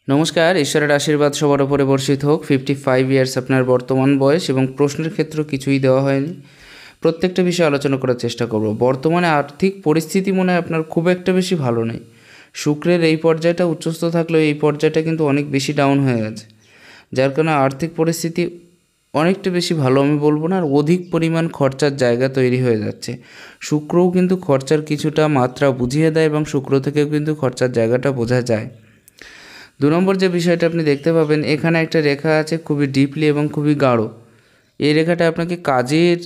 নমস্কার, ঈশ্বরের আশীর্বাদ সবার উপরে বর্ষিত হোক। 55 ইয়ার্স আপনার বর্তমান বয়স এবং প্রশ্নের ক্ষেত্র কিছুই দেওয়া হয়নি। প্রত্যেকটা বিষয়ে আলোচনা করার চেষ্টা করব। বর্তমানে আর্থিক পরিস্থিতি মনে হয় আপনার খুব একটা বেশি ভালো নেই। শুক্রের এই পর্যায়টা উচ্চস্থ থাকলেও এই পর্যায়টা কিন্তু অনেক বেশি ডাউন হয়ে গেছে, যার কারণে আর্থিক পরিস্থিতি অনেকটা বেশি ভালো আমি বলবো না, আর অধিক পরিমাণ খরচার জায়গা তৈরি হয়ে যাচ্ছে। শুক্রও কিন্তু খরচার কিছুটা মাত্রা বুঝিয়ে দেয় এবং শুক্র থেকেও কিন্তু খরচার জায়গাটা বোঝা যায়। 2 নম্বর যে বিষয়টা আপনি দেখতে পাবেন, এখানে একটা রেখা আছে খুবই ডিপলি এবং খুবই গাঢ়। এই রেখাটা আপনাকে কাজের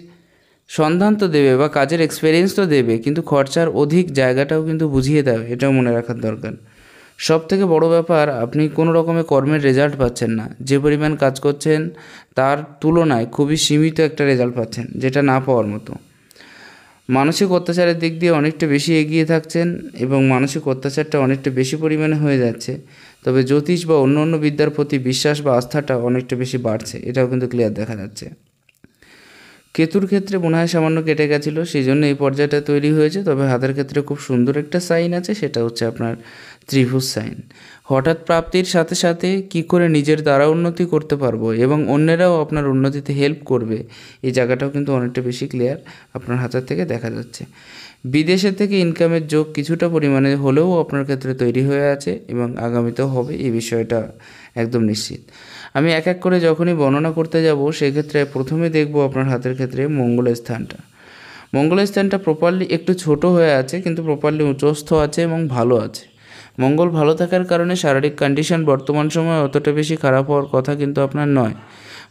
সন্ধান তো দেবে বা কাজের এক্সপেরিয়েন্স তো দেবে, কিন্তু খরচার অধিক জায়গাটাও কিন্তু বুঝিয়ে দেবে, এটাও মনে রাখার দরকার। সব থেকে বড় ব্যাপার, আপনি কোনো রকমের কর্মের রেজাল্ট পাচ্ছেন না। যে পরিমাণ কাজ করছেন তার তুলনায় খুবই সীমিত একটা রেজাল্ট পাচ্ছেন, যেটা না পাওয়ার মতো। মানসিক অত্যাচারের দিক দিয়ে অনেকটা বেশি এগিয়ে থাকছেন এবং মানসিক অত্যাচারটা অনেকটা বেশি পরিমাণে হয়ে যাচ্ছে। তবে জ্যোতিষ বা অন্য অন্য বিদ্যার প্রতি বিশ্বাস বা আস্থাটা অনেকটা বেশি বাড়ছে, এটাও কিন্তু ক্লিয়ার দেখা যাচ্ছে। কেতুর ক্ষেত্রে মনে হয় সামান্য কেটে গেছিলো, সেই জন্য এই পর্যায়টা তৈরি হয়েছে। তবে হাতের ক্ষেত্রে খুব সুন্দর একটা সাইন আছে, সেটা হচ্ছে আপনার ত্রিভুজ সাইন। হঠাৎ প্রাপ্তির সাথে সাথে কী করে নিজের দ্বারা উন্নতি করতে পারবো এবং অন্যেরাও আপনার উন্নতিতে হেল্প করবে, এই জায়গাটাও কিন্তু অনেকটা বেশি ক্লিয়ার আপনার হাতের থেকে দেখা যাচ্ছে। বিদেশের থেকে ইনকামের যোগ কিছুটা পরিমাণে হলেও আপনার ক্ষেত্রে তৈরি হয়ে আছে এবং আগামীতেও হবে, এই বিষয়টা একদম নিশ্চিত। আমি এক এক করে যখনই বর্ণনা করতে যাব, সেক্ষেত্রে প্রথমে দেখব আপনার হাতের ক্ষেত্রে মঙ্গলের স্থানটা। মঙ্গলের স্থানটা প্রপারলি একটু ছোট হয়ে আছে, কিন্তু প্রপারলি উচ্চস্থ আছে এবং ভালো আছে। মঙ্গল ভালো থাকার কারণে শারীরিক কন্ডিশন বর্তমান সময়ে অতটা বেশি খারাপ হওয়ার কথা কিন্তু আপনার নয়।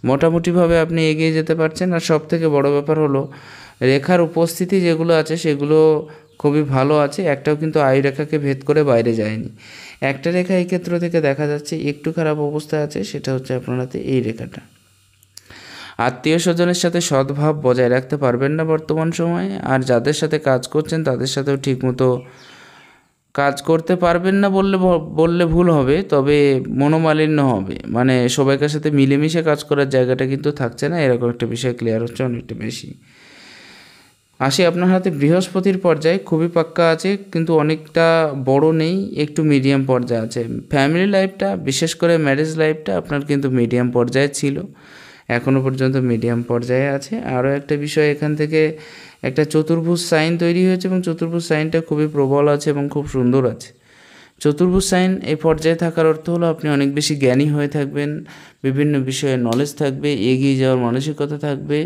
মোটামুটিভাবে আপনি এগিয়ে যেতে পারছেন। আর সব থেকে বড় ব্যাপার হলো রেখার উপস্থিতি যেগুলো আছে সেগুলো খুবই ভালো আছে, একটাও কিন্তু আয়ু রেখাকে ভেদ করে বাইরে যায়নি। একটা রেখা এই ক্ষেত্র থেকে দেখা যাচ্ছে একটু খারাপ অবস্থায় আছে, সেটা হচ্ছে আপনার হাতে এই রেখাটা। আত্মীয় স্বজনের সাথে সদ্ভাব বজায় রাখতে পারবেন না বর্তমান সময়ে, আর যাদের সাথে কাজ করছেন তাদের সাথেও ঠিকমতো কাজ করতে পারবেন না বললে ভুল হবে, তবে মনোমালিন্য হবে, মানে সবাইকার সাথে মিলেমিশে কাজ করার জায়গাটা কিন্তু থাকছে না, এরকম একটা বিষয় ক্লিয়ার হচ্ছে অনেকটা বেশি। আসি আপনার হাতে বৃহস্পতির পর্যায়ে, খুবই পাক্কা আছে কিন্তু অনেকটা বড় নেই, একটু মিডিয়াম পর্যায়ে আছে। ফ্যামিলি লাইফটা, বিশেষ করে ম্যারেজ লাইফটা আপনার কিন্তু মিডিয়াম পর্যায়ে ছিল, এখনও পর্যন্ত মিডিয়াম পর্যায়ে আছে। আরও একটা বিষয়, এখান থেকে একটা চতুর্ভুজ সাইন তৈরি হয়েছে এবং চতুর্ভুজ সাইনটা খুবই প্রবল আছে এবং খুব সুন্দর আছে। চতুর্ভুজ সাইন এই পর্যায়ে থাকার অর্থ হলো আপনি অনেক বেশি জ্ঞানী হয়ে থাকবেন, বিভিন্ন বিষয়ে নলেজ থাকবে, এগিয়ে যাওয়ার মানসিকতা থাকবে,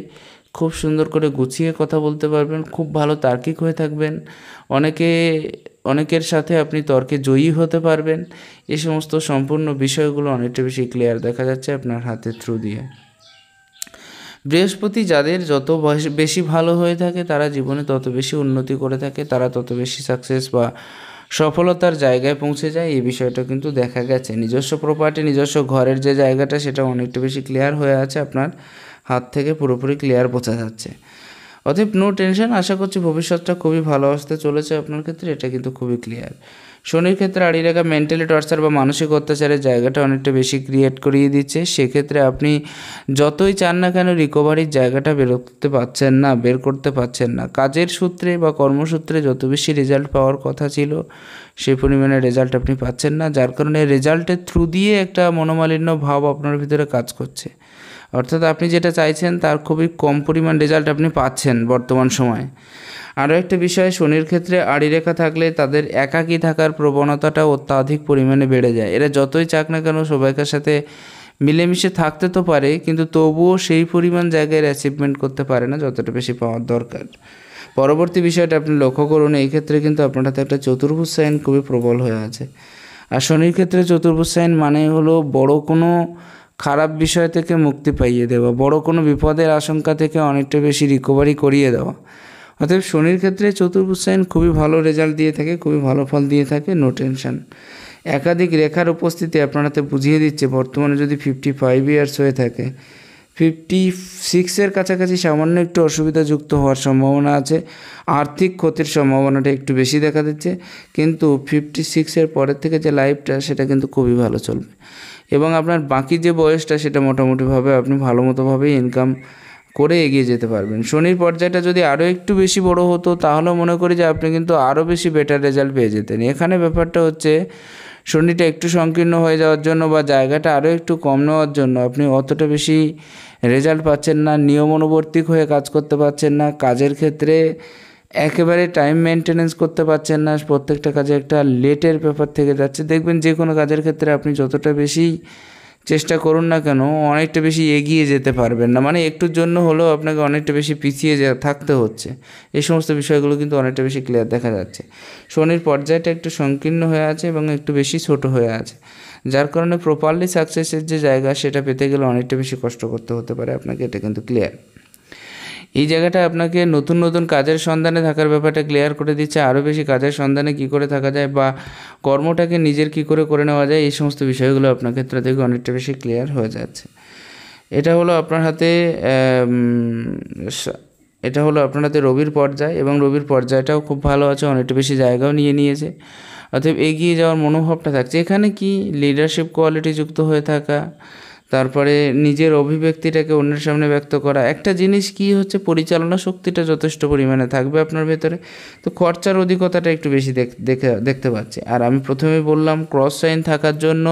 খুব সুন্দর করে গুছিয়ে কথা বলতে পারবেন, খুব ভালো তার্কিক হয়ে থাকবেন, অনেকের সাথে আপনি তর্কে জয়ী হতে পারবেন। এই সমস্ত সম্পূর্ণ বিষয়গুলো অনেকটা বেশি ক্লিয়ার দেখা যাচ্ছে আপনার হাতের থ্রু দিয়ে। বৃহস্পতি যাদের যত বেশি ভালো হয়ে থাকে তারা জীবনে তত বেশি উন্নতি করে থাকে, তারা তত বেশি সাকসেস বা সফলতার জায়গায় পৌঁছে যায়, এই বিষয়টা কিন্তু দেখা গেছে। নিজস্ব প্রপার্টি, নিজস্ব ঘরের যে জায়গাটা, সেটা অনেকটা বেশি ক্লিয়ার হয়ে আছে, আপনার হাত থেকে পুরোপুরি ক্লিয়ার বোঝা যাচ্ছে। অতএব নো টেনশন, আশা করছি ভবিষ্যৎটা খুবই ভালো আসতে চলেছে আপনার ক্ষেত্রে, এটা কিন্তু খুবই ক্লিয়ার। শনির ক্ষেত্রে আড়ি রেখা মেন্টালি টর্চার বা মানসিক অত্যাচারের জায়গাটা অনেকটা বেশি ক্রিয়েট করিয়ে দিচ্ছে। সেক্ষেত্রে আপনি যতই চান না কেন রিকভারির জায়গাটা বের করতে পারছেন না। কাজের সূত্রে বা কর্মসূত্রে যত বেশি রেজাল্ট পাওয়ার কথা ছিল সেই পরিমাণে রেজাল্ট আপনি পাচ্ছেন না, যার কারণে রেজাল্টের থ্রু দিয়ে একটা মনোমালিন্য ভাব আপনার ভিতরে কাজ করছে। অর্থাৎ আপনি যেটা চাইছেন তার খুবই কম পরিমাণ রেজাল্ট আপনি পাচ্ছেন বর্তমান সময়ে। আরও একটা বিষয়, শনির ক্ষেত্রে আড়ি রেখা থাকলে তাদের একাকী থাকার প্রবণতাটা অত্যাধিক পরিমাণে বেড়ে যায়। এরা যতই চাক না কেন সবাইকার সাথে মিলেমিশে থাকতে তো পারে, কিন্তু তবুও সেই পরিমাণ জায়গায় অ্যাচিভমেন্ট করতে পারে না যতটা বেশি পাওয়ার দরকার। পরবর্তী বিষয়টা আপনি লক্ষ্য করুন, এই ক্ষেত্রে কিন্তু আপনার হাতে একটা চতুর্ভুজ সাইন খুবই প্রবল হয়ে আছে। আর শনির ক্ষেত্রে চতুর্ভুজ সাইন মানে হলো বড় কোনো খারাপ বিষয় থেকে মুক্তি পাইয়ে দেওয়া, বড় কোনো বিপদের আশঙ্কা থেকে অনেকটা বেশি রিকভারি করিয়ে দেওয়া। অতএব শনির ক্ষেত্রে চতুর্ভুজ সাইন খুবই ভালো রেজাল্ট দিয়ে থাকে, খুবই ভালো ফল দিয়ে থাকে, নো টেনশন। একাধিক রেখার উপস্থিতি আপনার হাতে বুঝিয়ে দিচ্ছে বর্তমানে যদি 55 ইয়ার্স হয়ে থাকে, 56-এর কাছাকাছি সামান্য একটু অসুবিধাযুক্ত হওয়ার সম্ভাবনা আছে, আর্থিক ক্ষতির সম্ভাবনাটা একটু বেশি দেখা দিচ্ছে, কিন্তু 56-এর পরের থেকে যে লাইফটা সেটা কিন্তু খুবই ভালো চলবে এবং আপনার বাকি যে বয়সটা সেটা মোটামুটিভাবে আপনি ভালো মতোভাবেই ইনকাম করে এগিয়ে যেতে পারবেন। শনির পর্যায়টা যদি আরও একটু বেশি বড় হতো তাহলে মনে করি যে আপনি কিন্তু আরও বেশি বেটার রেজাল্ট পেয়ে যেতেন। এখানে ব্যাপারটা হচ্ছে শনিটা একটু সংকীর্ণ হয়ে যাওয়ার জন্য বা জায়গাটা আরও একটু কম নেওয়ার জন্য আপনি অতটা বেশি রেজাল্ট পাচ্ছেন না, নিয়ম অনুবর্তিক হয়ে কাজ করতে পারছেন না, কাজের ক্ষেত্রে একেবারে টাইম মেনটেনেন্স করতে পারছেন না, প্রত্যেকটা কাজে একটা লেটের ব্যাপার থেকে যাচ্ছে। দেখবেন যে কোনো কাজের ক্ষেত্রে আপনি যতটা বেশি চেষ্টা করুন না কেন অনেকটা বেশি এগিয়ে যেতে পারবেন না, মানে একটুর জন্য হলেও আপনাকে অনেকটা বেশি পিছিয়ে থাকতে হচ্ছে। এই সমস্ত বিষয়গুলো কিন্তু অনেকটা বেশি ক্লিয়ার দেখা যাচ্ছে। শনির পর্যায়টা একটু সংকীর্ণ হয়ে আছে এবং একটু বেশি ছোট হয়ে আছে, যার কারণে প্রপারলি সাকসেসের যে জায়গা সেটা পেতে গেলে অনেকটা বেশি কষ্ট করতে হতে পারে আপনাকে, এটা কিন্তু ক্লিয়ার। এই জায়গাটা আপনাকে নতুন নতুন কাজের সন্ধানে থাকার ব্যাপারটা ক্লিয়ার করে দিচ্ছে, আরও বেশি কাজের সন্ধানে কী করে থাকা যায় বা কর্মটাকে নিজের কী করে নেওয়া যায়, এই সমস্ত বিষয়গুলো আপনার ক্ষেত্রে থেকে অনেকটা বেশি ক্লিয়ার হয়ে যাচ্ছে। এটা হলো আপনার হাতে রবির পর্যায়, এবং রবির পর্যায়টাও খুব ভালো আছে, অনেকটা বেশি জায়গাও নিয়েছে, অতএব এগিয়ে যাওয়ার মনোভাবটা থাকছে। এখানে কি লিডারশিপ কোয়ালিটি যুক্ত হয়ে থাকা, তারপরে নিজের অভিব্যক্তিটাকে অন্যের সামনে ব্যক্ত করা, একটা জিনিস কি হচ্ছে পরিচালনা শক্তিটা যথেষ্ট পরিমাণে থাকবে আপনার ভেতরে, তো খরচার অধিকতাটা একটু বেশি দেখতে পাচ্ছি। আর আমি প্রথমেই বললাম ক্রস সাইন থাকার জন্য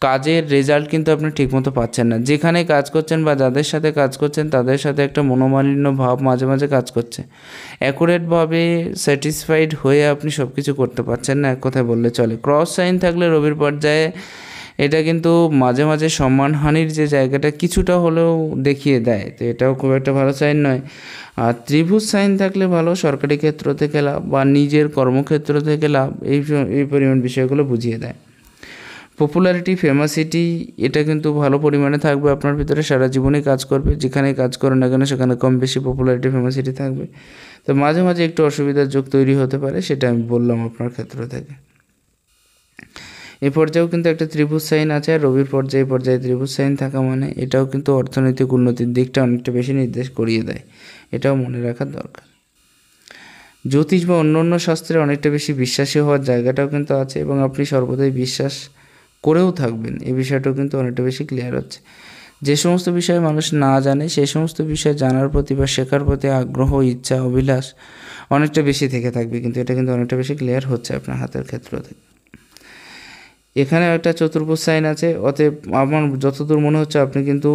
কাজের রেজাল্ট কিন্তু আপনি ঠিকমতো পাচ্ছেন না, যেখানে কাজ করছেন বা যাদের সাথে কাজ করছেন তাদের সাথে একটা মনোমালিন্য ভাব মাঝে মাঝে কাজ করছে, অ্যাকুরেটভাবে স্যাটিসফাইড হয়ে আপনি সব কিছু করতে পারছেন না, এক কথায় বললে চলে। ক্রস সাইন থাকলে রবির পর্যায়ে এটা কিন্তু মাঝে মাঝে সম্মানহানির যে জায়গাটা কিছুটা হলেও দেখিয়ে দেয়, তো এটাও খুব একটা ভালো সাইন নয়। আর ত্রিভুজ সাইন থাকলে ভালো, সরকারি ক্ষেত্র থেকে লাভ বা নিজের কর্মক্ষেত্র থেকে লাভ, এই পরিমাণ বিষয়গুলো বুঝিয়ে দেয়। পপুলারিটি, ফেমাসিটি এটা কিন্তু ভালো পরিমাণে থাকবে আপনার ভিতরে, সারা জীবনেই কাজ করবে, যেখানে কাজ করে না কেন সেখানে কম বেশি পপুলারিটি ফেমাসিটি থাকবে। তো মাঝে মাঝে একটু অসুবিধার যোগ তৈরি হতে পারে, সেটা আমি বললাম আপনার ক্ষেত্র থেকে। এই পর্যায়েও কিন্তু একটা ত্রিভুজ সাইন আছে, আর রবির পর্যায়ে ত্রিভুজ সাইন থাকা মানে এটাও কিন্তু অর্থনৈতিক উন্নতির দিকটা অনেকটা বেশি নির্দেশ করিয়ে দেয়, এটাও মনে রাখার দরকার। জ্যোতিষ বা অন্য শাস্ত্রে অনেকটা বেশি বিশ্বাসী হওয়ার জায়গাটাও কিন্তু আছে, এবং আপনি সর্বদাই বিশ্বাস করেও থাকবেন, এই বিষয়টাও কিন্তু অনেকটা বেশি ক্লিয়ার হচ্ছে। যে সমস্ত বিষয়ে মানুষ না জানে সেই সমস্ত বিষয় জানার প্রতি বা শেখার প্রতি আগ্রহ, ইচ্ছা, অভিলাষ অনেকটা বেশি থেকে থাকবে, কিন্তু এটা কিন্তু অনেকটা বেশি ক্লিয়ার হচ্ছে আপনার হাতের ক্ষেত্র থেকে। এখানেও একটা চতুর্ভুজ সাইন আছে, অতএব আমার যতদূর মনে হচ্ছে আপনি কিন্তু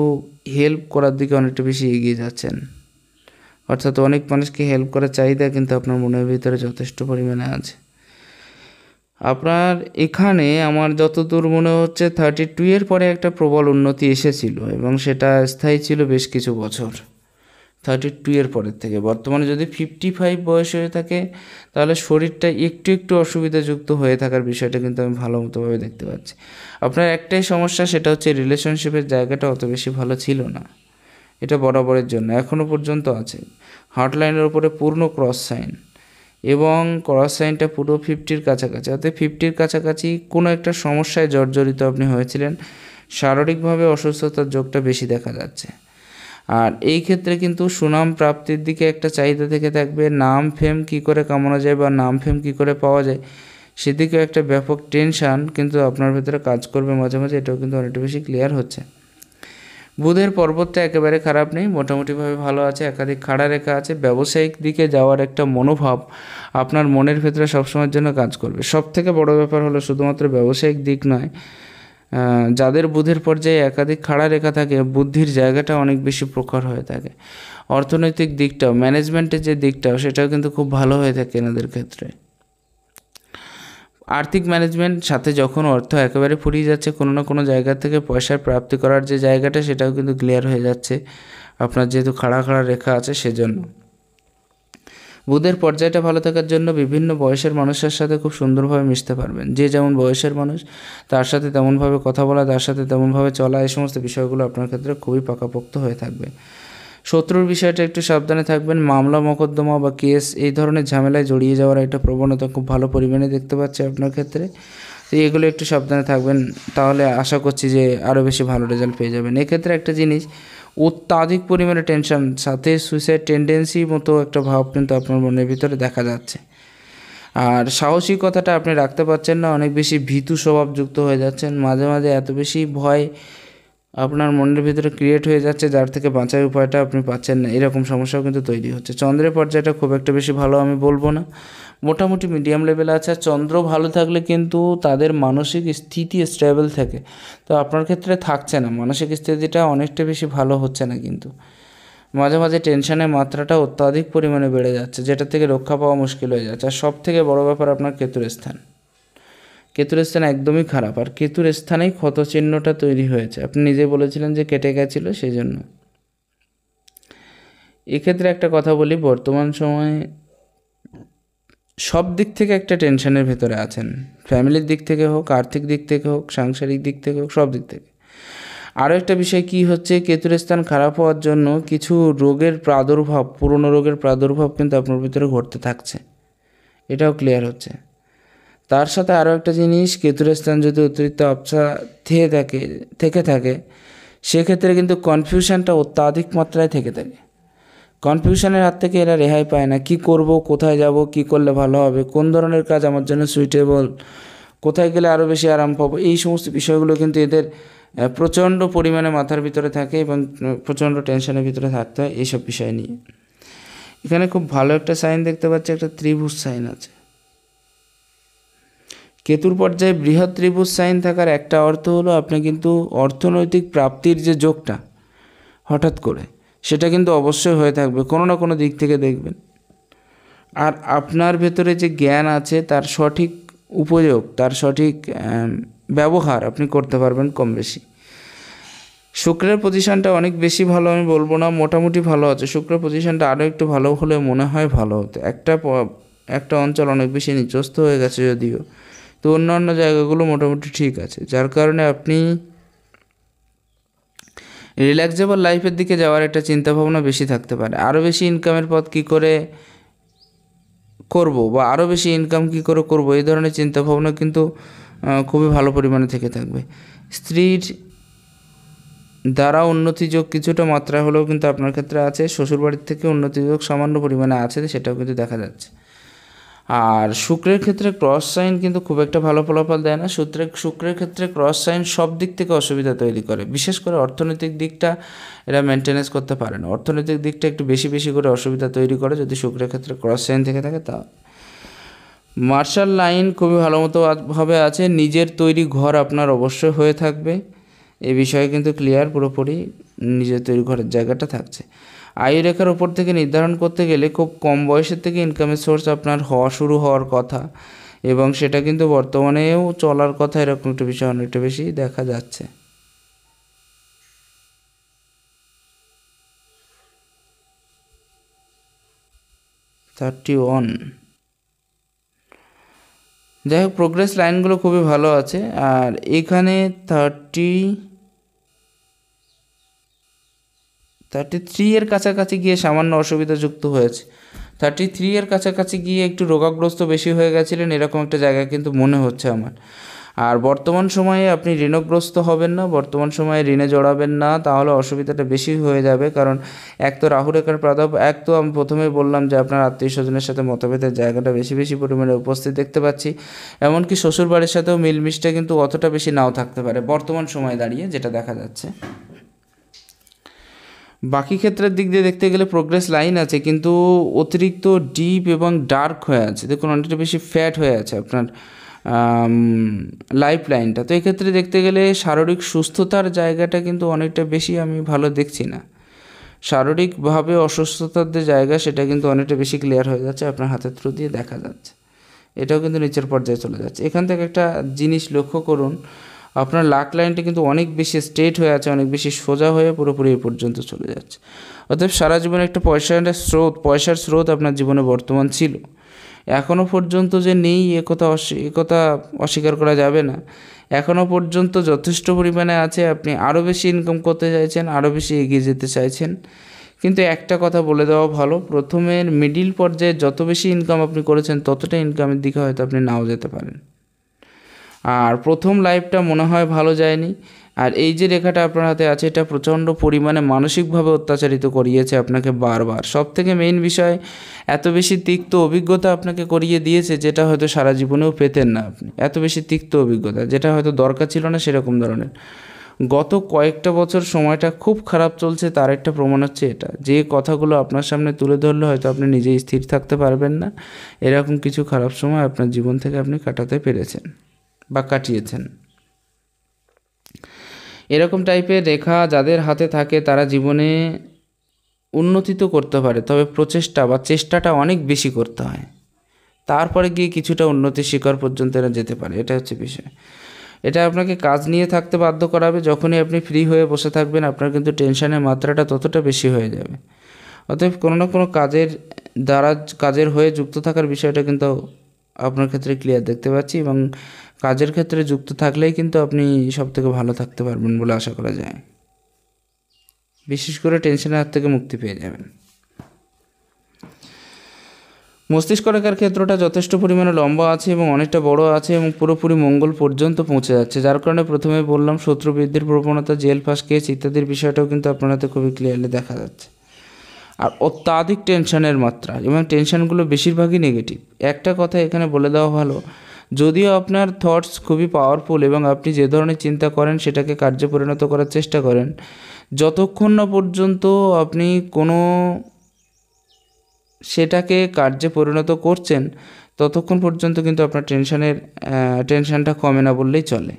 হেল্প করার দিকে অনেকটা বেশি এগিয়ে যাচ্ছেন, অর্থাৎ অনেক মানুষকে হেল্প করার চাহিদা কিন্তু আপনার মনের ভিতরে যথেষ্ট পরিমাণে আছে। আপনার এখানে আমার যতদূর মনে হচ্ছে 32 এর পরে একটা প্রবল উন্নতি এসেছিল, এবং সেটা স্থায়ী ছিল বেশ কিছু বছর। 32 এর পরের থেকে বর্তমানে যদি 55 বয়স হয়ে থাকে তাহলে শরীরটা একটু অসুবিধাযুক্ত হয়ে থাকার বিষয়টা কিন্তু আমি ভালো মতোভাবে দেখতে পাচ্ছি। আপনার একটাই সমস্যা, সেটা হচ্ছে রিলেশনশিপের জায়গাটা অত বেশি ভালো ছিল না, এটা বরাবরের জন্য এখনও পর্যন্ত আছে। হার্ট লাইনের উপরে পূর্ণ ক্রস সাইন, এবং ক্রস সাইনটা পুরো 50-র কাছাকাছি, অর্থাৎ 50-র কাছাকাছি কোনো একটা সমস্যায় জর্জরিত আপনি হয়েছিলেন, শারীরিকভাবে অসুস্থতার যোগটা বেশি দেখা যাচ্ছে। আর এই ক্ষেত্রে কিন্তু সুনাম প্রাপ্তির দিকে একটা চাহিদা থেকে থাকবে, নাম ফেম কী করে কামানো যায় বা নাম ফেম কী করে পাওয়া যায় সেদিকেও একটা ব্যাপক টেনশান কিন্তু আপনার ভেতরে কাজ করবে মাঝে মাঝে, এটাও কিন্তু অনেকটা বেশি ক্লিয়ার হচ্ছে। বুধের পর্বতটা একেবারে খারাপ নেই, মোটামুটিভাবে ভালো আছে, একাধিক খাড়া রেখা আছে, ব্যবসায়িক দিকে যাওয়ার একটা মনোভাব আপনার মনের ভেতরে সবসময়ের জন্য কাজ করবে। সব থেকে বড় ব্যাপার হলো শুধুমাত্র ব্যবসায়িক দিক নয়, যাদের বুধের পর্যায়ে একাধিক খাড়া রেখা থাকে বুদ্ধির জায়গাটা অনেক বেশি প্রখর হয়ে থাকে, অর্থনৈতিক দিকটাও, ম্যানেজমেন্টের যে দিকটাও সেটাও কিন্তু খুব ভালো হয়ে থাকে এনাদের ক্ষেত্রে। আর্থিক ম্যানেজমেন্ট সাথে যখন অর্থ একেবারে ফুরিয়ে যাচ্ছে, কোনো না কোনো জায়গা থেকে পয়সার প্রাপ্তি করার যে জায়গাটা সেটাও কিন্তু ক্লিয়ার হয়ে যাচ্ছে আপনার যেহেতু খাড়া রেখা আছে সেজন্য। বুধের পর্যায়টা ভালো থাকার জন্য বিভিন্ন বয়সের মানুষের সাথে খুব সুন্দরভাবে মিশতে পারবেন, যে যেমন বয়সের মানুষ তার সাথে তেমনভাবে কথা বলা, তার সাথে তেমনভাবে চলা, এই সমস্ত বিষয়গুলো আপনার ক্ষেত্রে খুবই পাকাপোক্ত হয়ে থাকবে। শত্রুর বিষয়টা একটু সাবধানে থাকবেন, মামলা মোকদ্দমা বা কেস এই ধরনের ঝামেলায় জড়িয়ে যাওয়ার একটা প্রবণতা খুব ভালো পরিমাণে দেখতে পাচ্ছি আপনার ক্ষেত্রে, তো এগুলো একটু সাবধানে থাকবেন, তাহলে আশা করছি যে আরও বেশি ভালো রেজাল্ট পেয়ে যাবেন। এক্ষেত্রে একটা জিনিস, অত্যাধিক পরিমাণে টেনশন সাথে সুইসাইড টেন্ডেন্সি মতো একটা ভাব কিন্তু আপনার মনের ভিতরে দেখা যাচ্ছে। আর সাহসিকতাটা আপনি রাখতে পারছেন না, অনেক বেশি ভীতু স্বভাবযুক্ত হয়ে যাচ্ছেন, মাঝে মাঝে এত বেশি ভয় আপনার মনের ভিতরে ক্রিয়েট হয়ে যাচ্ছে যার থেকে বাঁচার উপায়টা আপনি পাচ্ছেন না, এরকম সমস্যাও কিন্তু তৈরি হচ্ছে। চন্দ্রের পর্যায়টা খুব একটা বেশি ভালো আমি বলবো না, মোটামুটি মিডিয়াম লেভেলে আছে। আর চন্দ্র ভালো থাকলে কিন্তু তাদের মানসিক স্থিতি স্টেবল থাকে, তো আপনার ক্ষেত্রে থাকছে না, মানসিক স্থিতিটা অনেকটা বেশি ভালো হচ্ছে না, কিন্তু মাঝে মাঝে টেনশনের মাত্রাটা অত্যাধিক পরিমাণে বেড়ে যাচ্ছে, যেটা থেকে রক্ষা পাওয়া মুশকিল হয়ে যাচ্ছে। আর সব থেকে বড়ো ব্যাপার আপনার কেতুর স্থান, কেতুর স্থান একদমই খারাপ, আর কেতুর স্থানেই ক্ষতচিহ্নটা তৈরি হয়েছে। আপনি নিজে বলেছিলেন যে কেটে গেছিলো, সেই জন্য। এক্ষেত্রে একটা কথা বলি, বর্তমান সময়ে সব দিক থেকে একটা টেনশনের ভেতরে আছেন, ফ্যামিলির দিক থেকে হোক, আর্থিক দিক থেকে হোক, সাংসারিক দিক থেকে হোক, সব দিক থেকে। আরও একটা বিষয় কি হচ্ছে, কেতুর স্থান খারাপ হওয়ার জন্য কিছু রোগের প্রাদুর্ভাব, পুরনো রোগের প্রাদুর্ভাব কিন্তু আপনার ভিতরে ঘটতে থাকছে, এটাও ক্লিয়ার হচ্ছে। তার সাথে আরও একটা জিনিস, কেতুর স্থান যদি অতিরিক্ত আবছা থেকে থাকে সেক্ষেত্রে কিন্তু কনফিউশনটা অত্যাধিক মাত্রায় থেকে থাকে। কনফিউশনের হাত থেকে এরা রেহাই পায় না, কি করব, কোথায় যাব, কি করলে ভালো হবে, কোন ধরনের কাজ আমার জন্য সুইটেবল, কোথায় গেলে আরও বেশি আরাম পাবো, এই সমস্ত বিষয়গুলো কিন্তু এদের প্রচণ্ড পরিমাণে মাথার ভিতরে থাকে এবং প্রচণ্ড টেনশনের ভিতরে থাকতে হয় এইসব বিষয় নিয়ে। এখানে খুব ভালো একটা সাইন দেখতে পাচ্ছি, একটা ত্রিভুজ সাইন আছে। কেতুর পর্যায়ে বৃহৎ ত্রিভুজ সাইন থাকার একটা অর্থ হলো আপনি কিন্তু অর্থনৈতিক প্রাপ্তির যে যোগটা হঠাৎ করে, সেটা কিন্তু অবশ্যই হয়ে থাকবে কোনো না কোনো দিক থেকে দেখবেন। আর আপনার ভেতরে যে জ্ঞান আছে তার সঠিক উপযোগ, তার সঠিক ব্যবহার আপনি করতে পারবেন কম বেশি। শুক্রের পজিশনটা অনেক বেশি ভালো আমি বলবো না, মোটামুটি ভালো আছে। শুক্রের পজিশনটা আরও একটু ভালো হলে মনে হয় ভালো হতো। একটা অঞ্চল অনেক বেশি নিচস্থ হয়ে গেছে যদিও, তো অন্যান্য জায়গাগুলো মোটামুটি ঠিক আছে, যার কারণে আপনি রিল্যাক্সেবল লাইফের দিকে যাওয়ার একটা চিন্তাভাবনা বেশি থাকতে পারে। আরও বেশি ইনকামের পথ কী করে করব বা আরও বেশি ইনকাম কী করে করব, এই ধরনের চিন্তাভাবনা কিন্তু খুবই ভালো পরিমাণে থেকে থাকবে। স্ত্রীর দ্বারা উন্নতিযোগ কিছুটা মাত্রায় হলেও কিন্তু আপনার ক্ষেত্রে আছে। শ্বশুরবাড়ির থেকে উন্নতিযোগ সামান্য পরিমাণে আছে, সেটাও কিন্তু দেখা যাচ্ছে। আর শুক্রের ক্ষেত্রে ক্রস সাইন কিন্তু খুব একটা ভালো ফলাফল দেয় না। শুক্রের ক্ষেত্রে ক্রস সাইন সব দিক থেকে অসুবিধা তৈরি করে, বিশেষ করে অর্থনৈতিক দিকটা এরা মেনটেনেন্স করতে পারে না। অর্থনৈতিক দিকটা একটু বেশি বেশি করে অসুবিধা তৈরি করে যদি শুক্রের ক্ষেত্রে ক্রস সাইন থেকে থাকে। তা মার্শাল লাইন খুবই ভালো মতো ভাবে আছে। নিজের তৈরি ঘর আপনার অবশ্যই হয়ে থাকবে, এই বিষয়ে কিন্তু ক্লিয়ার পুরোপুরি, নিজের তৈরি ঘরের জায়গাটা থাকছে। আয়ু রেখার ওপর থেকে নির্ধারণ করতে গেলে খুব কম বয়সের থেকে ইনকামের সোর্স আপনার শুরু হওয়ার কথা, এবং সেটা কিন্তু বর্তমানেও চলার কথা, এরকম একটা বিষয় অনেকটা বেশি দেখা যাচ্ছে। যাই হোক, প্রোগ্রেস লাইনগুলো খুবই ভালো আছে। আর এখানে 33 এর কাছাকাছি গিয়ে সামান্য অসুবিধা যুক্ত হয়েছে। 33 এর কাছাকাছি গিয়ে একটু রোগাগ্রস্ত বেশি হয়ে গেছিলেন, এরকম একটা জায়গা কিন্তু মনে হচ্ছে আমার। আর বর্তমান সময়ে আপনি ঋণগ্রস্ত হবেন না, বর্তমান সময়ে ঋণে জড়াবেন না, তাহলে অসুবিধাটা বেশি হয়ে যাবে। কারণ এক তো রাহু রেখার প্রাদুর্ভাব, এক তো আমি প্রথমেই বললাম যে আপনার আত্মীয় স্বজনের সাথে মতভেদের জায়গাটা বেশি বেশি পরিমাণে উপস্থিত দেখতে পাচ্ছি। এমনকি শ্বশুরবাড়ির সাথেও মিলমিশটা কিন্তু অতটা বেশি নাও থাকতে পারে বর্তমান সময়ে দাঁড়িয়ে, যেটা দেখা যাচ্ছে। বাকি ক্ষেত্রের দিক দিয়ে দেখতে গেলে প্রোগ্রেস লাইন আছে, কিন্তু অতিরিক্ত ডিপ এবং ডার্ক হয়ে আছে। দেখুন, অনেকটা বেশি ফ্যাট হয়ে আছে আপনার লাইফ লাইনটা। তো এক্ষেত্রে দেখতে গেলে শারীরিক সুস্থতার জায়গাটা কিন্তু অনেকটা বেশি আমি ভালো দেখছি না। শারীরিকভাবে অসুস্থতার যে জায়গা, সেটা কিন্তু অনেকটা বেশি ক্লিয়ার হয়ে যাচ্ছে, আপনার হাতের থ্রু দিয়ে দেখা যাচ্ছে। এটাও কিন্তু নিচের পর্যায়ে চলে যাচ্ছে। এখান থেকে একটা জিনিস লক্ষ্য করুন, আপনার লাক লাইনটা কিন্তু অনেক বেশি স্ট্রেট হয়ে আছে, অনেক বেশি সোজা হয়ে পুরোপুরি এই পর্যন্ত চলে যাচ্ছে। অতএব সারা জীবনে একটা পয়সার স্রোত আপনার জীবনে বর্তমান ছিল, এখনও পর্যন্ত যে নেই একথা অস্বীকার করা যাবে না। এখনও পর্যন্ত যথেষ্ট পরিমাণে আছে, আপনি আরও বেশি ইনকাম করতে চাইছেন, আরও বেশি এগিয়ে যেতে চাইছেন। কিন্তু একটা কথা বলে দেওয়া ভালো, প্রথমের মিডিল পর্যায়ে যত বেশি ইনকাম আপনি করেছেন, ততটা ইনকামের দিকে হয়তো আপনি নাও যেতে পারেন। আর প্রথম লাইফটা মনে হয় ভালো যায়নি। আর এই যে রেখাটা আপনার হাতে আছে, এটা প্রচণ্ড পরিমাণে মানসিকভাবে অত্যাচারিত করিয়েছে আপনাকে বারবার। সব থেকে মেইন বিষয়, এত বেশি তিক্ত অভিজ্ঞতা আপনাকে করিয়ে দিয়েছে, যেটা হয়তো সারা জীবনেও পেতেন না আপনি। এত বেশি তিক্ত অভিজ্ঞতা, যেটা হয়তো দরকার ছিল না সেরকম ধরনের গত কয়েকটা বছর সময়টা খুব খারাপ চলছে, তার একটা প্রমাণ হচ্ছে এটা। যে কথাগুলো আপনার সামনে তুলে ধরলে হয়তো আপনি নিজেই স্থির থাকতে পারবেন না, এরকম কিছু খারাপ সময় আপনার জীবন থেকে আপনি কাটাতে পেরেছেন বা কাটিয়েছেন। এরকম টাইপের রেখা যাদের হাতে থাকে তারা জীবনে উন্নতি তো করতে পারে, তবে প্রচেষ্টা বা চেষ্টাটা অনেক বেশি করতে হয়, তারপরে গিয়ে কিছুটা উন্নতির শিখর পর্যন্ত এরা যেতে পারে। এটা হচ্ছে বিষয়। এটা আপনাকে কাজ নিয়ে থাকতে বাধ্য করাবে। যখনই আপনি ফ্রি হয়ে বসে থাকবেন আপনার কিন্তু টেনশনের মাত্রাটা ততটা বেশি হয়ে যাবে। অতএব কোনো না কোনো কাজের হয়ে যুক্ত থাকার বিষয়টা কিন্তু আপনার ক্ষেত্রে ক্লিয়ার দেখতে পাচ্ছি, এবং কাজের ক্ষেত্রে যুক্ত থাকলেই কিন্তু আপনি সবথেকে ভালো থাকতে পারবেন বলে আশা করা যায়। বিশেষ করে টেনশনের হাত থেকে মুক্তি পেয়ে যাবেন। মস্তিষ্ক রেখার ক্ষেত্রটা যথেষ্ট পরিমাণে লম্বা আছে এবং অনেকটা বড় আছে এবং পুরোপুরি মঙ্গল পর্যন্ত পৌঁছে যাচ্ছে, যার কারণে প্রথমে বললাম শত্রু বৃদ্ধির প্রবণতা, জেল পাস কেস ইত্যাদির বিষয়টাও কিন্তু আপনার হাতে খুবই ক্লিয়ারলি দেখা যাচ্ছে। আর অত্যাধিক টেনশনের মাত্রা, এবং টেনশনগুলো বেশিরভাগই নেগেটিভ। একটা কথা এখানে বলে দেওয়া ভালো, যদিও আপনার থটস খুবই পাওয়ারফুল এবং আপনি যে ধরনের চিন্তা করেন সেটাকে কার্যে পরিণত করার চেষ্টা করেন, যতক্ষণ না পর্যন্ত আপনি সেটাকে কার্যে পরিণত করছেন ততক্ষণ পর্যন্ত কিন্তু আপনার টেনশনটা কমে না বললেই চলে।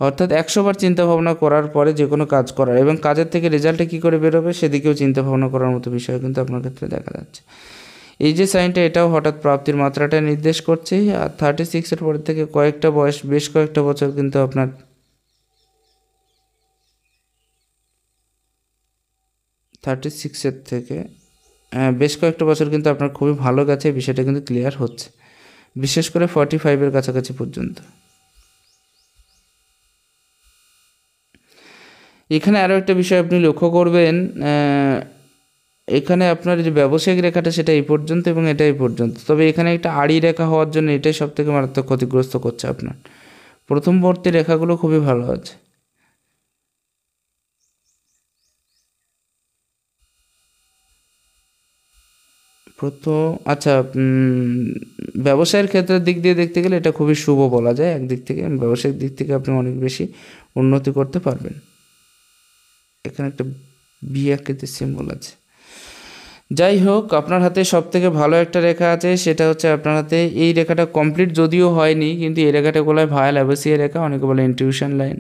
অর্থাৎ 100বার চিন্তাভাবনা করার পরে যে কোনো কাজ করার, এবং কাজের থেকে রেজাল্টে কী করে বেরোবে সেদিকেও চিন্তাভাবনা করার মতো বিষয় কিন্তু আপনার ক্ষেত্রে দেখা যাচ্ছে। এই যে সাইনটা, এটাও হঠাৎ প্রাপ্তির মাত্রাটা নির্দেশ করছে। আর 36-এর পরের থেকে বেশ কয়েকটা বছর কিন্তু আপনার 36-এর থেকে বেশ কয়েকটা বছর কিন্তু আপনার খুবই ভালো গেছে, বিষয়টা কিন্তু ক্লিয়ার হচ্ছে, বিশেষ করে 45-এর কাছাকাছি পর্যন্ত। এখানে আরও একটা বিষয় আপনি লক্ষ্য করবেন, এখানে আপনার যে ব্যবসায়িক রেখাটা সেটা এই পর্যন্ত এবং এটা এই পর্যন্ত, তবে এখানে একটা আড়ি রেখা হওয়ার জন্য এটাই সবথেকে মারাত্মক ক্ষতিগ্রস্ত করছে আপনার। প্রথমবর্তী রেখাগুলো খুবই ভালো আছে। আচ্ছা, ব্যবসায়ের ক্ষেত্রের দিক দিয়ে দেখতে গেলে এটা খুবই শুভ বলা যায়। একদিক থেকে ব্যবসায়িক দিক থেকে আপনি অনেক বেশি উন্নতি করতে পারবেন। এখানে একটা বি আকৃতির সিম্বল আছে। যাই হোক, আপনার হাতে সবথেকে ভালো একটা রেখা আছে, সেটা হচ্ছে আপনার হাতে এই রেখাটা কমপ্লিট যদিও হয়নি, কিন্তু এই রেখাটা বলা হয় ভায়া ল্যাবোসিয়া রেখা, অনেকে বলে ইনটিউশন লাইন।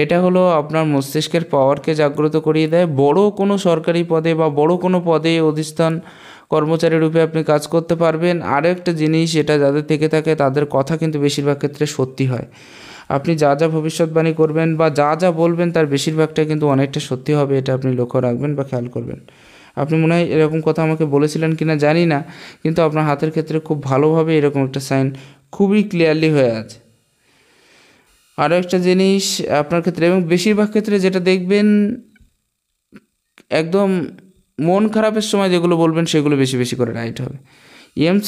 এটা হলো আপনার মস্তিষ্কের পাওয়ারকে জাগ্রত করিয়ে দেয়। বড় কোনো সরকারি পদে বা বড় কোনো পদে অধিষ্ঠান কর্মচারী রূপে আপনি কাজ করতে পারবেন। আরও একটা জিনিস, এটা যাদের থেকে থাকে তাদের কথা কিন্তু বেশিরভাগ ক্ষেত্রে সত্যি হয়। আপনি যা যা ভবিষ্যৎবাণী করবেন বা যা যা বলবেন তার বেশিরভাগটা কিন্তু অনেকটা সত্যি হবে, এটা আপনি লক্ষ্য রাখবেন বা খেয়াল করবেন। আপনি মনে হয় এরকম কথা আমাকে বলেছিলেন কি না জানি না, কিন্তু আপনার হাতের ক্ষেত্রে খুব ভালোভাবে এরকম একটা সাইন খুবই ক্লিয়ারলি হয়ে আছে। আরও একটা জিনিস আপনার ক্ষেত্রে, এবং বেশিরভাগ ক্ষেত্রে যেটা দেখবেন, একদম মন খারাপের সময় যেগুলো বলবেন সেগুলো বেশি বেশি করে রাইট হবে।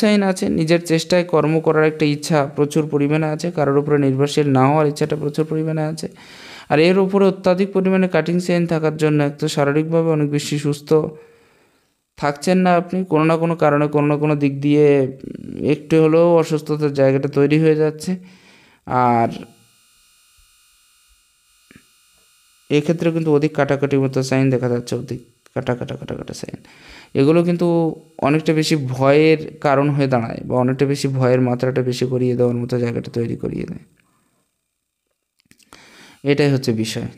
সাইন আছে, নিজের চেষ্টায় কর্ম করার একটা ইচ্ছা প্রচুর পরিমাণে আছে, কারোর উপরে নির্ভরশীল না হওয়ার ইচ্ছাটা প্রচুর পরিমাণে আছে। আর এর উপরে অত্যাধিক পরিমাণে কাটিং সাইন থাকার জন্য এক তো শারীরিকভাবে অনেক বেশি সুস্থ থাকছেন না আপনি, কোনো না কোনো কারণে কোনো না কোনো দিক দিয়ে একটু হলেও অসুস্থতার জায়গাটা তৈরি হয়ে যাচ্ছে। আর এক্ষেত্রে কিন্তু অধিক কাটাকাটির মতো সাইন দেখা যাচ্ছে, অধিক কাটা সাইন। এগুলো কিন্তু অনেকটা বেশি ভয়ের কারণ হয়ে দাঁড়ায়, বা অনেকটা বেশি ভয়ের মাত্রাটা বেশি করিয়ে দেওয়ার মতো জায়গাটা তৈরি করিয়ে দেয়। এটাই হচ্ছে বিষয়।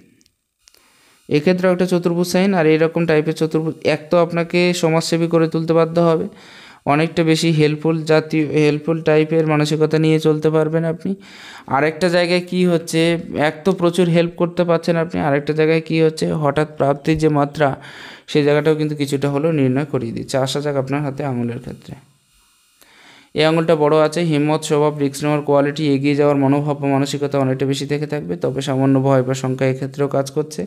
এক্ষেত্রেও একটা চতুর্ভুজ সাইন, আর এইরকম টাইপের চতুর্ভুজ এক তো আপনাকে সমাজসেবী করে তুলতে বাধ্য হবে, অনেকটা বেশি হেল্পফুল টাইপের মানসিকতা নিয়ে চলতে পারবেন আপনি। আরেকটা জায়গায় কি হচ্ছে, এক তো প্রচুর হেল্প করতে পারছেন আপনি, আরেকটা জায়গায় কি হচ্ছে, হঠাৎ প্রাপ্তির যে মাত্রা সেই জায়গাটাও কিন্তু কিছুটা হলেও নির্ণয় করিয়ে দিচ্ছে। আসা যাক আপনার হাতে আঙুলের ক্ষেত্রে, এই আঙুলটা বড় আছে, হিম্মত, স্বভাব, রিস্ক নেওয়ার কোয়ালিটি, এগিয়ে যাওয়ার মনোভাব বা মানসিকতা অনেকটা বেশি থেকে থাকবে, তবে সামান্য ভয় বা সংখ্যা এক্ষেত্রেও কাজ করছে।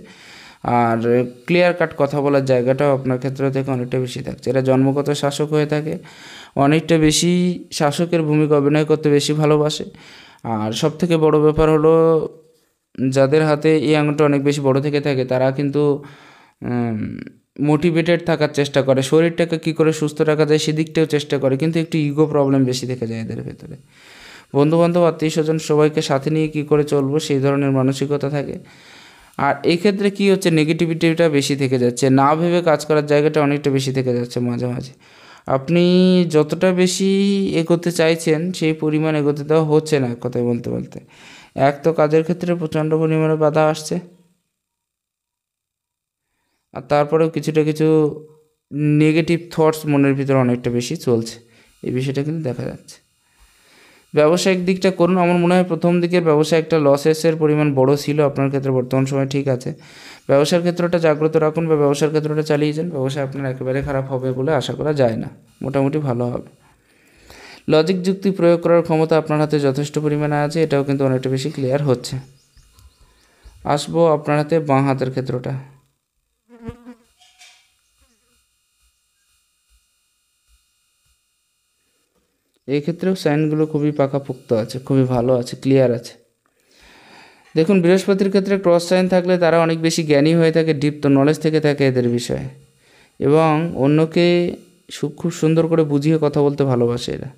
আর ক্লিয়ার কাট কথা বলার জায়গাটাও আপনার ক্ষেত্র থেকে অনেকটা বেশি থাকছে। এরা জন্মগত শাসক হয়ে থাকে, অনেকটা বেশি শাসকের ভূমিকা অভিনয় করতে বেশি ভালোবাসে। আর সবথেকে বড় ব্যাপার হলো, যাদের হাতে এই আঙুলটা অনেক বেশি বড় থেকে থাকে তারা কিন্তু মোটিভেটেড থাকার চেষ্টা করে, শরীরটাকে কী করে সুস্থ রাখা যায় সেদিকটাও চেষ্টা করে, কিন্তু একটু ইগো প্রবলেম বেশি থেকে যায় এদের ভেতরে। বন্ধুবান্ধব আত্মীয় স্বজন সবাইকে সাথে নিয়ে কী করে চলবো সেই ধরনের মানসিকতা থাকে। আর এই ক্ষেত্রে কী হচ্ছে, নেগেটিভিটিটা বেশি থেকে যাচ্ছে, না ভেবে কাজ করার জায়গাটা অনেকটা বেশি থেকে যাচ্ছে মাঝে মাঝে। আপনি যতটা বেশি এগোতে চাইছেন সেই পরিমাণ এগোতে দেওয়া হচ্ছে না, এক কথায় বলতে বলতে। এক তো কাজের ক্ষেত্রে প্রচণ্ড পরিমাণে বাধা আসছে, আর তারপরেও কিছু নেগেটিভ থটস মনের ভিতরে অনেকটা বেশি চলছে, এই বিষয়টা কিন্তু দেখা যাচ্ছে। ব্যবসায়িক দিকটা করুন, আমার মনে হয় প্রথম দিকের ব্যবসায় একটা লসেসের পরিমাণ বড় ছিল, আপনার ক্ষেত্রে বর্তমান সময় ঠিক আছে। ব্যবসার ক্ষেত্রটা জাগ্রত রাখুন বা ব্যবসার ক্ষেত্রটা চালিয়ে যান, ব্যবসা আপনার একেবারে খারাপ হবে বলে আশা করা যায় না, মোটামুটি ভালো হবে। লজিক যুক্তি প্রয়োগ করার ক্ষমতা আপনার হাতে যথেষ্ট পরিমাণে আছে, এটাও কিন্তু অনেকটা বেশি ক্লিয়ার হচ্ছে। আসবো আপনার হাতে বাঁ হাতের ক্ষেত্রটা। এই ক্ষেত্রেও সাইনগুলো খুবই পাকাপোক্ত আছে, খুবই ভালো আছে, ক্লিয়ার আছে। দেখুন, বৃহস্পতির ক্ষেত্রে ক্রস সাইন থাকলে তারা অনেক বেশি জ্ঞানী হয়ে থাকে, ডিপ তো নলেজ থেকে থাকে এদের বিষয়ে, এবং অন্যকে খুব সুন্দর করে বুঝিয়ে কথা বলতে ভালোবাসে এরা।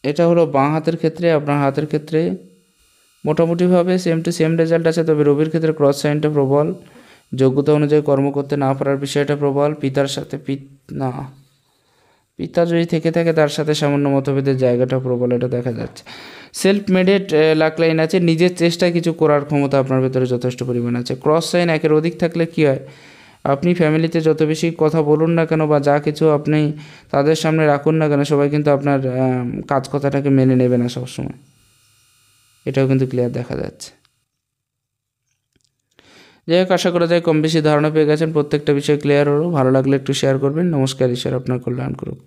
এটা হলো বাঁ হাতের ক্ষেত্রে। আপনার হাতের ক্ষেত্রে মোটামুটিভাবে সেম টু সেম রেজাল্ট আছে, তবে রবির ক্ষেত্রে ক্রস সাইনটা প্রবল, যোগ্যতা অনুযায়ী কর্ম করতে না পারার বিষয়টা প্রবল, পিতার সাথে পিতা যদি থেকে থাকে তার সাথে সামান্য মতভেদের জায়গাটা প্রবল, এটা দেখা যাচ্ছে। সেলফ মেডেড লাক লাইন আছে, নিজের চেষ্টায় কিছু করার ক্ষমতা আপনার ভেতরে যথেষ্ট পরিমাণ আছে। ক্রস সাইন একের অধিক থাকলে কী হয়, আপনি ফ্যামিলিতে যত বেশি কথা বলুন না কেন বা যা কিছু আপনি তাদের সামনে রাখুন না কেন, সবাই কিন্তু আপনার কাজ কথাটাকে মেনে নেবে না সবসময়, এটাও কিন্তু ক্লিয়ার দেখা যাচ্ছে। যাই হোক, আশা করা যায় কম বেশি ধারণা পেয়ে গেছেন, প্রত্যেকটা বিষয় ক্লিয়ার হলো। ভালো লাগলে একটু শেয়ার করবেন। নমস্কার, ঈশ্বর আপনার কল্যাণ করুক।